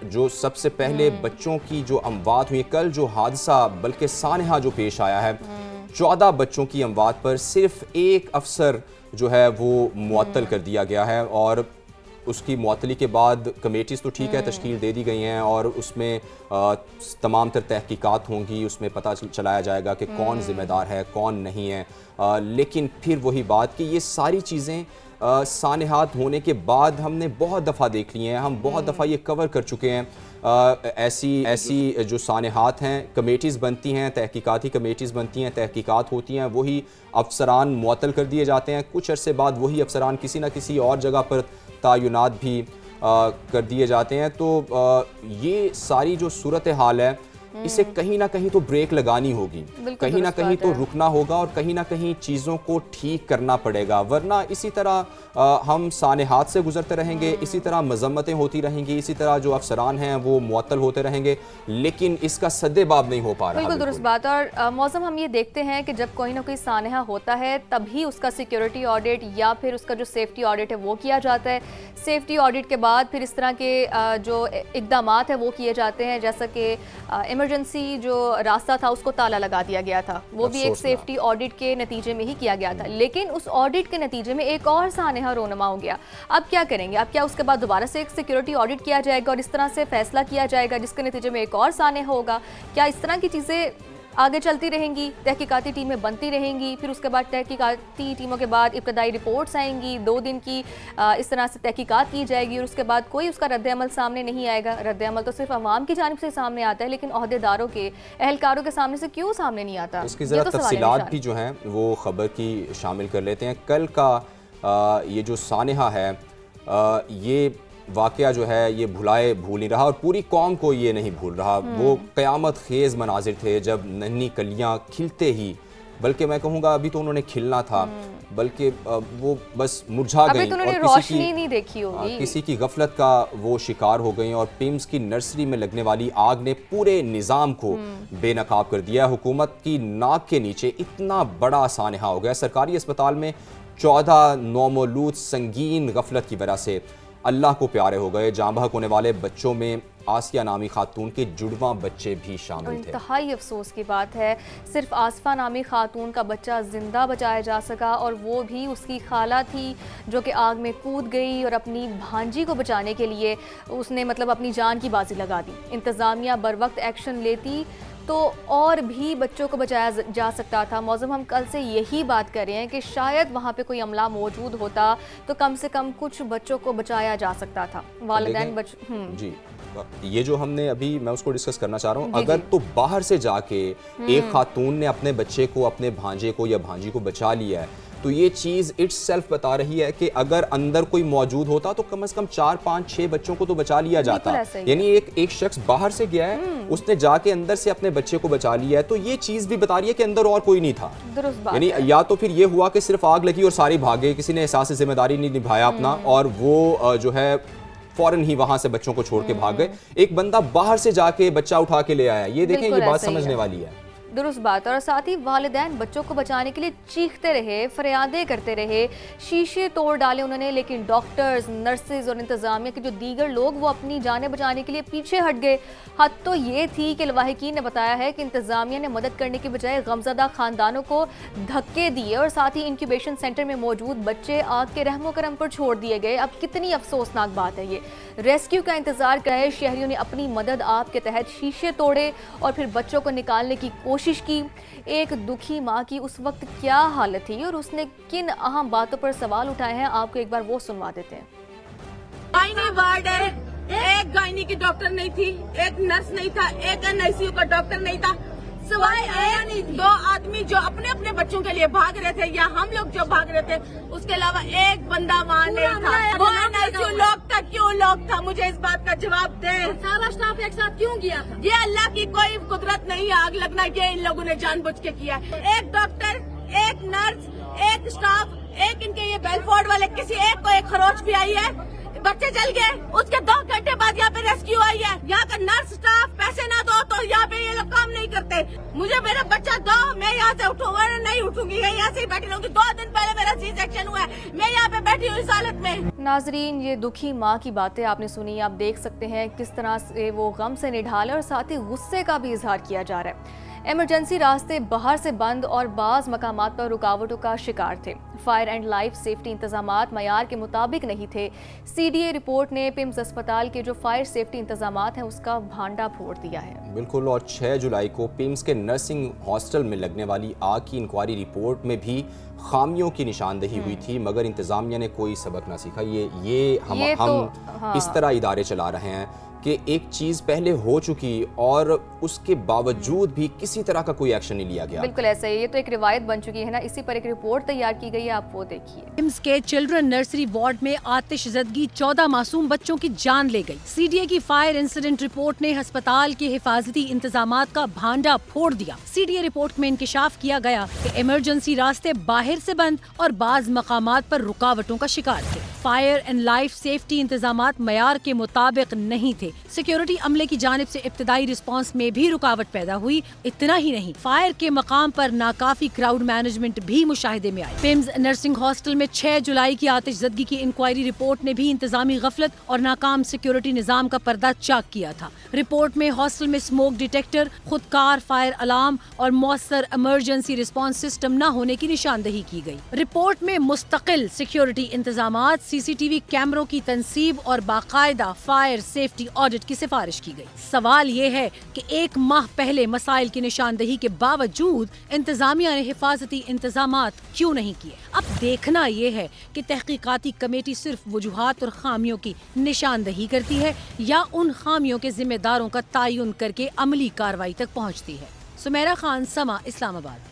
جو سب سے پہلے بچوں کی جو اموات ہوئی، کل جو حادثہ بلکہ سانحہ جو پیش آیا ہے، 14 بچوں کی اموات پر صرف ایک افسر جو ہے وہ معطل کر دیا گیا ہے، اور اس کی معطلی کے بعد کمیٹیز تو ٹھیک ہے تشکیل دے دی گئی ہیں اور اس میں تمام تر تحقیقات ہوں گی، اس میں پتہ چلایا جائے گا کہ کون ذمہ دار ہے کون نہیں ہے، لیکن پھر وہی بات کہ یہ ساری چیزیں سانحات ہونے کے بعد ہم نے بہت دفعہ دیکھ لی ہیں، ہم بہت دفعہ یہ کور کر چکے ہیں۔ ایسی جو سانحات ہیں، کمیٹیز بنتی ہیں، تحقیقاتی کمیٹیز بنتی ہیں، تحقیقات ہوتی ہیں، وہی افسران معطل کر دیے جاتے ہیں، کچھ عرصے بعد وہی افسران کسی نہ کسی اور جگہ پر تعینات بھی کر دیے جاتے ہیں۔ تو یہ ساری جو صورتحال ہے اسے کہیں نہ کہیں تو بریک لگانی ہوگی، کہیں نہ کہیں تو رکنا ہوگا اور کہیں نہ کہیں چیزوں کو ٹھیک کرنا پڑے گا، ورنہ اسی طرح ہم سانحات سے گزرتے رہیں گے، اسی طرح مذمتیں ہوتی رہیں گی، اسی طرح جو افسران ہیں وہ معطل ہوتے رہیں گے، لیکن اس کا سدباب نہیں ہو پا رہا۔ بالکل درست بات۔ اور موزم ہم یہ دیکھتے ہیں کہ جب کوئی نہ کوئی سانحہ ہوتا ہے تبھی اس کا سیکیورٹی آڈٹ یا پھر اس کا جو سیفٹی آڈٹ ہے وہ کیا جاتا ہے، سیفٹی آڈٹ کے بعد پھر اس طرح کے جو اقدامات ہیں وہ کیے جاتے ہیں، جیسا کہ ایمرجنسی جو راستہ تھا اس کو تالا لگا دیا گیا تھا، وہ بھی ایک سیفٹی آڈٹ کے نتیجے میں ہی کیا گیا تھا، لیکن اس آڈٹ کے نتیجے میں ایک اور سانحہ رونما ہو گیا۔ اب کیا کریں گے؟ اب کیا اس کے بعد دوبارہ سے ایک سیکیورٹی آڈٹ کیا جائے گا اور اس طرح سے فیصلہ کیا جائے گا جس کے نتیجے میں ایک اور سانحہ ہوگا؟ کیا اس طرح کی چیزیں آگے چلتی رہیں گی، تحقیقاتی ٹیمیں بنتی رہیں گی، پھر اس کے بعد تحقیقاتی ٹیموں کے بعد ابتدائی رپورٹس آئیں گی، 2 دن کی اس طرح سے تحقیقات کی جائے گی اور اس کے بعد کوئی اس کا رد عمل سامنے نہیں آئے گا؟ رد عمل تو صرف عوام کی جانب سے سامنے آتا ہے، لیکن عہدیداروں کے، اہلکاروں کے سامنے سے کیوں سامنے نہیں آتا؟ اس کی ذرا تفصیلات بھی جو ہیں وہ خبر کی شامل کر لیتے ہیں۔ کل کا یہ جو سانحہ ہے یہ واقعہ جو ہے یہ بھول نہیں رہا اور پوری قوم کو یہ نہیں بھول رہا۔ وہ قیامت خیز مناظر تھے جب ننھی کلیاں کھلتے ہی، بلکہ میں کہوں گا ابھی تو انہوں نے کھلنا تھا، بلکہ وہ بس مرجھا گئیں اور کسی کی غفلت کا وہ شکار ہو گئیں، اور پیمز کی نرسری میں لگنے والی آگ نے پورے نظام کو بے نقاب کر دیا۔ حکومت کی ناک کے نیچے اتنا بڑا سانحہ ہو گیا۔ سرکاری اسپتال میں 14 نومولود سنگین غفلت کی وجہ سے اللہ کو پیارے ہو گئے۔ جاں بحق ہونے والے بچوں میں آسیہ نامی خاتون کے جڑواں بچے بھی شامل تھے۔ انتہائی افسوس کی بات ہے، صرف آصفہ نامی خاتون کا بچہ زندہ بچایا جا سکا، اور وہ بھی اس کی خالہ تھی جو کہ آگ میں کود گئی اور اپنی بھانجی کو بچانے کے لیے اس نے اپنی جان کی بازی لگا دی۔ انتظامیہ بر وقت ایکشن لیتی تو اور بھی بچوں کو بچایا جا سکتا تھا۔ موزم ہم کل سے یہی بات کر رہے ہیں کہ شاید وہاں پہ کوئی عملہ موجود ہوتا تو کم سے کم کچھ بچوں کو بچایا جا سکتا تھا۔ والدین جی یہ جو ہم نے ابھی میں اس کو ڈسکس کرنا چاہ رہا ہوں، اگر تو باہر سے جا کے ایک خاتون نے اپنے بچے کو، اپنے بھانجے کو یا بھانجی کو بچا لیا ہے تو یہ چیز اٹس سیلف بتا رہی ہے کہ اگر اندر کوئی موجود ہوتا تو کم از کم 4 5 6 بچوں کو تو بچا لیا جاتا۔ یعنی ایک شخص باہر سے گیا ہے، اس نے جا کے اندر سے اپنے بچے کو بچا لیا ہے، تو یہ چیز بھی بتا رہی ہے کہ اندر اور کوئی نہیں تھا۔ یعنی یا تو پھر یہ ہوا کہ صرف آگ لگی اور ساری بھاگے، کسی نے احساس ذمہ داری نہیں نبھایا اپنا، اور وہ جو ہے فوراً ہی وہاں سے بچوں کو چھوڑ کے بھاگ گئے۔ ایک بندہ باہر سے جا کے بچہ اٹھا کے لے آیا، یہ دیکھیں یہ بات سمجھنے والی ہے۔ درست بات۔ اور ساتھ ہی والدین بچوں کو بچانے کے لیے چیختے رہے، فریادیں کرتے رہے، شیشے توڑ ڈالے انہوں نے، لیکن ڈاکٹرز، نرسز اور انتظامیہ کے جو دیگر لوگ وہ اپنی جانیں بچانے کے لیے پیچھے ہٹ گئے۔ حد تو یہ تھی کہ لواحقین نے بتایا ہے کہ انتظامیہ نے مدد کرنے کے بجائے غمزدہ خاندانوں کو دھکے دیے اور ساتھ ہی انکیوبیشن سینٹر میں موجود بچے آگ کے رحم و کرم پر چھوڑ دیے گئے۔ اب کتنی افسوسناک بات ہے یہ۔ ریسکیو کا انتظار کر رہے شہریوں نے اپنی مدد آپ کے تحت شیشے توڑے اور پھر بچوں کو نکالنے کی کوشش کی۔ ایک دکھی ماں کی اس وقت کیا حالت تھی اور اس نے کن اہم باتوں پر سوال اٹھائے ہیں، آپ کو ایک بار وہ سنوا دیتے ہیں۔ گائنی وارڈ ہے، ایک گائنی کی ڈاکٹر نہیں تھی، ایک نرس نہیں تھا، ایک NICU کا ڈاکٹر نہیں تھا، سوائے ایک 2 آدمی جو اپنے اپنے بچوں کے لیے بھاگ رہے تھے یا ہم لوگ جو بھاگ رہے تھے، اس کے علاوہ ایک بندہ وہاں نہیں تھا۔ وہ NICU لاک تھا، کیوں لاک تھا؟ مجھے اس بات کا جواب دیں۔ سارا اسٹاف ایک ساتھ کیوں گیا تھا؟ یہ اللہ کی کوئی قدرت نہیں ہے، آگ لگنا یہ ان لوگوں نے جان بوجھ کے کیا ہے۔ ایک ڈاکٹر، ایک نرس، ایک اسٹاف، ایک ان کے یہ بیلفورڈ والے، کسی ایک کو ایک خروچ بھی آئی ہے، بچے جل گئے۔ اس کے 2 گھنٹے بعد یہاں پہ ریسکیو آئی ہے۔ یہاں کا نرس اسٹاف پیسے نہ دو تو یہاں پہ یہ لوگ کام نہیں کرتے۔ مجھے میرا بچہ دو، میں یہاں سے اٹھوں گا، نہیں اٹھوں گی، یہاں سے ہی بیٹھی رہوں گی۔ 2 دن پہلے میرا چیز इंफेक्शन हुआ है। मैं यहाँ पे बैठी हूँ इस हालत में। नाजरीन, ये दुखी माँ की बातें आपने सुनी। आप देख सकते हैं किस तरह से वो गम से निढाल है और साथ ही गुस्से का भी इजहार किया जा रहा है। एमरजेंसी रास्ते बाहर से बंद और बाज़ मकामात पर रुकावटों का शिकार थे। फायर एंड लाइफ सेफ्टी इंतजामात मयार के मुताबिक नहीं थे। CDA रिपोर्ट ने पिम्स अस्पताल के जो फायर सेफ्टी इंतजामात हैं उसका भांडा फोड़ दिया है। बिल्कुल, और 6 जुलाई को पिम्स के नर्सिंग हॉस्टल में लगने वाली आग की इंक्वायरी रिपोर्ट में भी खामियों की निशानदही हुई थी, मगर इंतजामिया ने कोई सबक ना सीखा। हम इस तरह इदारे चला रहे हैं कि एक चीज़ पहले हो चुकी और उसके बावजूद भी किसी तरह का कोई एक्शन नहीं लिया गया। बिल्कुल ऐसा ही, ये तो एक रिवायत बन चुकी है ना। इसी पर एक रिपोर्ट तैयार की गई है, आप वो देखिए। पिम्स के चिल्ड्रन नर्सरी वार्ड में आतिश ज़दगी 14 मासूम बच्चों की जान ले गई। CDA की फायर इंसिडेंट रिपोर्ट ने अस्पताल के हिफाजती इंतजामात का भांडा फोड़ दिया। CDA रिपोर्ट में इंकिशाफ किया गया कि इमरजेंसी रास्ते बाहर से बंद और बाज मकामात पर रुकावटों का शिकार थे। फायर एंड लाइफ सेफ्टी इंतजामात मयार के मुताबिक नहीं थे। सिक्योरिटी अमले की जानिब से इब्तदाई रिस्पांस में भी रुकावट पैदा हुई। इतना ही नहीं, फायर के मकाम पर नाकाफी क्राउड मैनेजमेंट भी मुशाहिदे में आई। पिम्स नर्सिंग हॉस्टल में 6 जुलाई की आतिश ज़दगी की इंक्वायरी रिपोर्ट ने भी इंतजामी गफलत और नाकाम सिक्योरिटी निजाम का पर्दा चाक किया था। रिपोर्ट में हॉस्टल में स्मोक डिटेक्टर, खुदकार फायर अलार्म और मौसर इमरजेंसी रिस्पांस सिस्टम न होने की निशानदही की गई। रिपोर्ट में मुस्तकिल सिक्योरिटी इंतजामात, CCTV कैमरों की तनसीब और बाकायदा फायर सेफ्टी ऑडिट की सिफारिश की गई। सवाल ये है कि 1 माह पहले मसाइल की निशानदही के बावजूद इंतजामिया ने हिफाजती इंतजामात क्यों नहीं किए। अब देखना ये है कि तहकीकाती कमेटी सिर्फ वजूहात और खामियों की निशानदही करती है या उन खामियों के जिम्मेदारों का तयन करके अमली कार्रवाई तक पहुँचती है। सुमेरा खान, समा, इस्लामाबाद।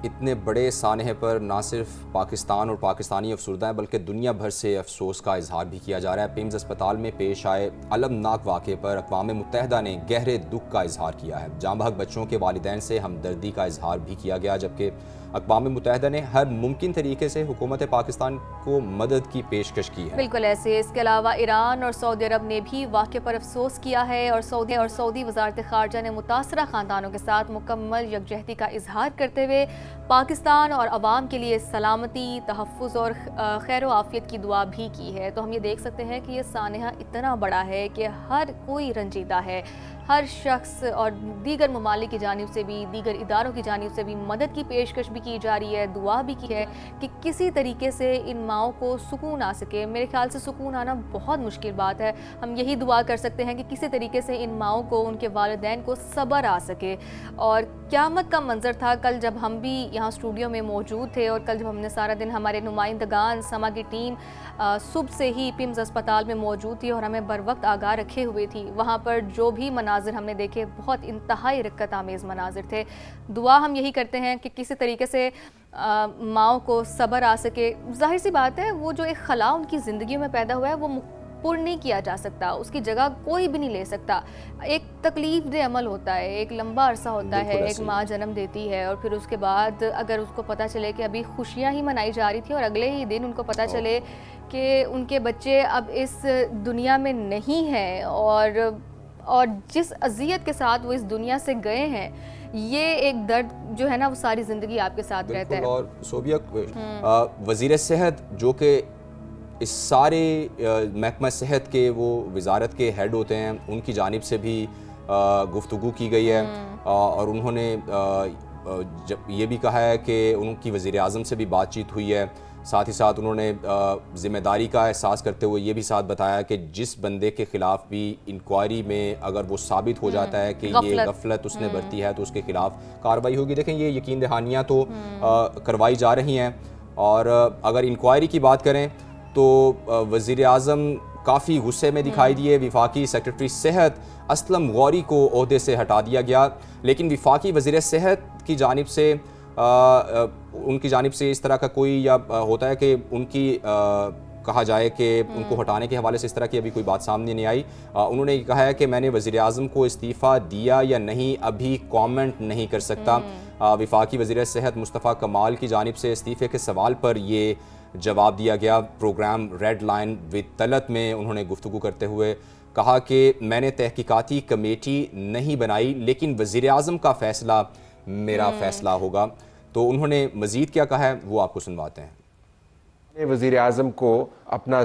इतने बड़े सानहे पर ना सिर्फ पाकिस्तान और पाकिस्तानी अफसरदा हैं बल्कि दुनिया भर से अफसोस का इजहार भी किया जा रहा है। पिम्स अस्पताल में पेश आए अलमनाक वाक़े पर अक़वाम मुत्तहिदा ने गहरे दुख का इजहार किया है। जाँ बहक बच्चों के वालिदैन से हमदर्दी का इजहार भी किया गया, जबकि अक़वाम मुत्तहिदा ने हर मुमकिन तरीके से हुकूमत पाकिस्तान को मदद की पेशकश की है। बिल्कुल ऐसे। इसके अलावा ईरान और सऊदी अरब ने भी वाक़े पर अफसोस किया है और सऊदी वज़ारत ख़ारजा ने मुतासरा ख़ानदानों के साथ मुकम्मल यकजहती का इजहार करते हुए पाकिस्तान और अवाम के लिए सलामती, तहफ़्फ़ुज़ और खैर व आफ़ियत की दुआ भी की है। तो हम ये देख सकते हैं कि ये सानहा इतना बड़ा है कि हर कोई रंजीदा है। हर शख्स और दीगर ममालिक की जानिब से भी, दीगर इदारों की जानिब से भी मदद की पेशकश भी की जा रही है, दुआ भी की है कि किसी तरीके से इन माओं को सुकून आ सके। मेरे ख्याल से सुकून आना बहुत मुश्किल बात है। हम यही दुआ कर सकते हैं कि किसी तरीके से इन माओं को, उनके वालिदैन को सब्र आ सके। और क़यामत का मंजर था कल जब हम भी यहाँ स्टूडियो में मौजूद थे और कल जब हमने सारा दिन, हमारे नुमाइंदगान समा की टीम सुबह से ही पिम्स अस्पताल में मौजूद थी और हमें बर वक्त आगाह रखे हुए थी। वहाँ पर जो भी मनाजिर हमने देखे बहुत इंतहाई रक्कत आमेज़ मनाजिर थे। दुआ हम यही करते हैं कि किसी तरीके से माओं को सब्र आ सके। जाहिर सी बात है, वो जो एक खला उनकी ज़िंदगी में पैदा हुआ है वो पूर्ण नहीं किया जा सकता, उसकी जगह कोई भी नहीं ले सकता। एक तकलीफ दे अमल होता है, एक लंबा अरसा होता है। एक माँ जन्म देती है और फिर उसके बाद अगर उसको पता चले कि अभी खुशियाँ ही मनाई जा रही थी और अगले ही दिन उनको पता चले कि उनके बच्चे अब इस दुनिया में नहीं हैं और जिस अज़ियत के साथ वो इस दुनिया से गए हैं, ये एक दर्द जो है ना वो सारी ज़िंदगी आपके साथ रहता है। और सोबिया वज़ीर सेहत जो कि इस सारे महकमा सेहत के वो वजारत के हेड होते हैं, उनकी जानिब से भी गुफ्तगू की गई है और उन्होंने जब ये भी कहा है कि उनकी वज़ीर आज़म से भी बातचीत हुई है। साथ ही साथ उन्होंने ज़िम्मेदारी का एहसास करते हुए ये भी साथ बताया कि जिस बंदे के ख़िलाफ़ भी इंक्वायरी में अगर वो साबित हो जाता है कि ये गफलत उसने बरती है तो उसके ख़िलाफ़ कार्रवाई होगी। देखें, ये यकीन दहानियाँ तो करवाई जा रही हैं और अगर इंक्वायरी की बात करें तो वज़ीर आज़म काफ़ी गुस्से में दिखाई दिए। वफाकी सेक्रेटरी सेहत असलम गौरी को ओहदे से हटा दिया गया, लेकिन वफाकी वज़ीर सेहत की जानिब से उनकी जानिब से इस तरह का कोई या होता है कि उनकी कहा जाए कि उनको हटाने के हवाले से इस तरह की अभी कोई बात सामने नहीं आई। उन्होंने कहा है कि मैंने वज़ीर आज़म को इस्तीफ़ा दिया या नहीं अभी कमेंट नहीं कर सकता। वफाकी वज़ीर सेहत मुस्तफ़ा कमाल की जानिब से इस्तीफ़े के सवाल पर ये जवाब दिया गया। Programme red line with Talat में उन्होंने गुफ्तगू करते हुए कहा कि मैंने तहकीकाती कमेटी नहीं बनाई, लेकिन वज़ीर आज़म का फ़ैसला मेरा फ़ैसला होगा। तो उन्होंने मज़ीद क्या कहा है वो आपको सुनवाते हैं। وزیر اعظم کو اپنا